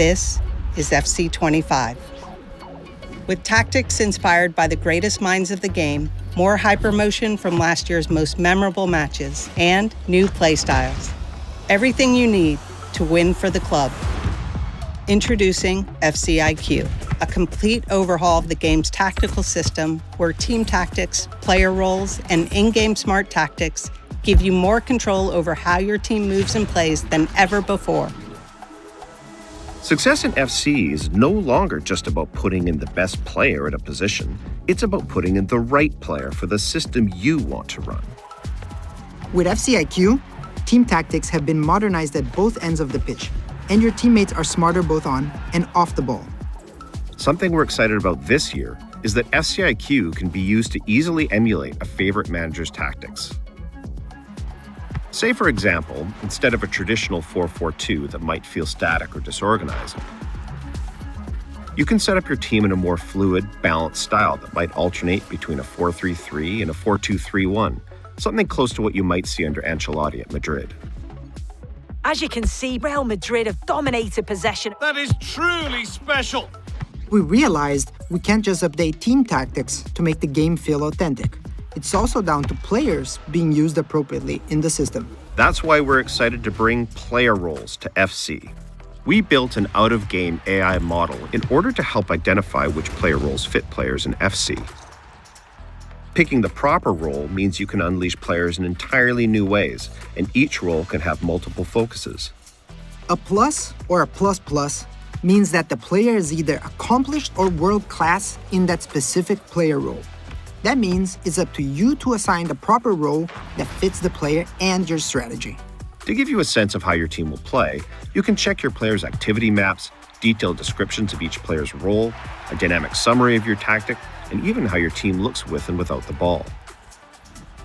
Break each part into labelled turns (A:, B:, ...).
A: This is FC25. With tactics inspired by the greatest minds of the game, more hypermotion from last year's most memorable matches, and new playstyles. Everything you need to win for the club. Introducing FCIQ, a complete overhaul of the game's tactical system where team tactics, player roles, and in-game smart tactics give you more control over how your team moves and plays than ever before.
B: Success in FC is no longer just about putting in the best player at a position. It's about putting in the right player for the system you want to run.
C: With FCIQ, team tactics have been modernized at both ends of the pitch, and your teammates are smarter both on and off the ball.
B: Something we're excited about this year is that FCIQ can be used to easily emulate a favorite manager's tactics. Say, for example, instead of a traditional 4-4-2 that might feel static or disorganized, you can set up your team in a more fluid, balanced style that might alternate between a 4-3-3 and a 4-2-3-1, something close to what you might see under Ancelotti at Madrid.
D: As you can see, Real Madrid have dominated possession.
E: That is truly special.
C: We realized we can't just update team tactics to make the game feel authentic. It's also down to players being used appropriately in the system.
B: That's why we're excited to bring player roles to FC. We built an out-of-game AI model in order to help identify which player roles fit players in FC. Picking the proper role means you can unleash players in entirely new ways, and each role can have multiple focuses.
C: A plus or a plus means that the player is either accomplished or world-class in that specific player role. That means it's up to you to assign the proper role that fits the player and your strategy.
B: To give you a sense of how your team will play, you can check your players' activity maps, detailed descriptions of each player's role, a dynamic summary of your tactic, and even how your team looks with and without the ball.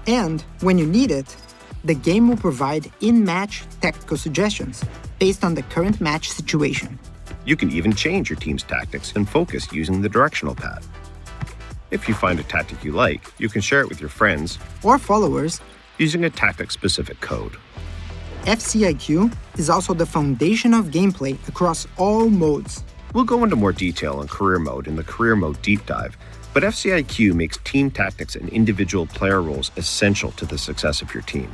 C: And when you need it, the game will provide in-match tactical suggestions based on the current match situation.
B: You can even change your team's tactics and focus using the directional pad. If you find a tactic you like, you can share it with your friends
C: or followers
B: using a tactic-specific code.
C: FCIQ is also the foundation of gameplay across all modes.
B: We'll go into more detail on career mode in the career mode deep dive, but FCIQ makes team tactics and individual player roles essential to the success of your team.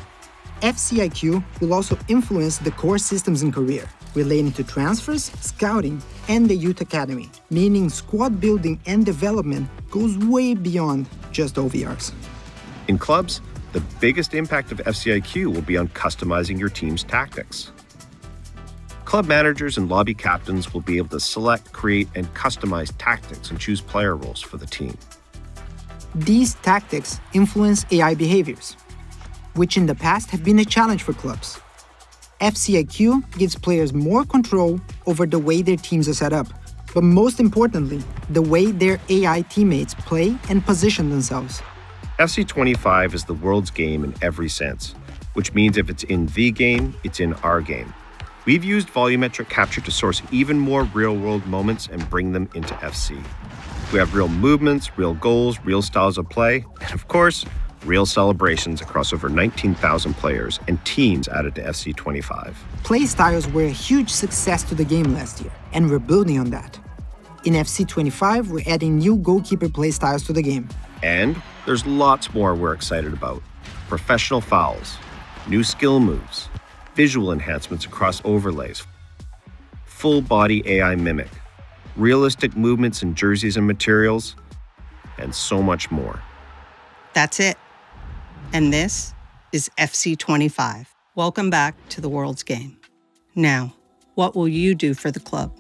C: FCIQ will also influence the core systems in career, relating to transfers, scouting, and the youth academy, meaning squad building and development goes way beyond just OVRs.
B: In clubs, the biggest impact of FCIQ will be on customizing your team's tactics. Club managers and lobby captains will be able to select, create, and customize tactics and choose player roles for the team.
C: These tactics influence AI behaviors, which in the past have been a challenge for clubs. FCIQ gives players more control over the way their teams are set up, but most importantly, the way their AI teammates play and position themselves.
B: FC25 is the world's game in every sense, which means if it's in the game, it's in our game. We've used volumetric capture to source even more real-world moments and bring them into FC. We have real movements, real goals, real styles of play, and of course, real celebrations across over 19,000 players and teams added to FC25.
C: Play styles were a huge success to the game last year, and we're building on that. In FC25, we're adding new goalkeeper play styles to the game. And
B: there's lots more we're excited about. Professional fouls, new skill moves, visual enhancements across overlays, full-body AI mimic, realistic movements in jerseys and materials, and so much more.
A: That's it. And this is FC25. Welcome back to the world's game. Now, what will you do for the club?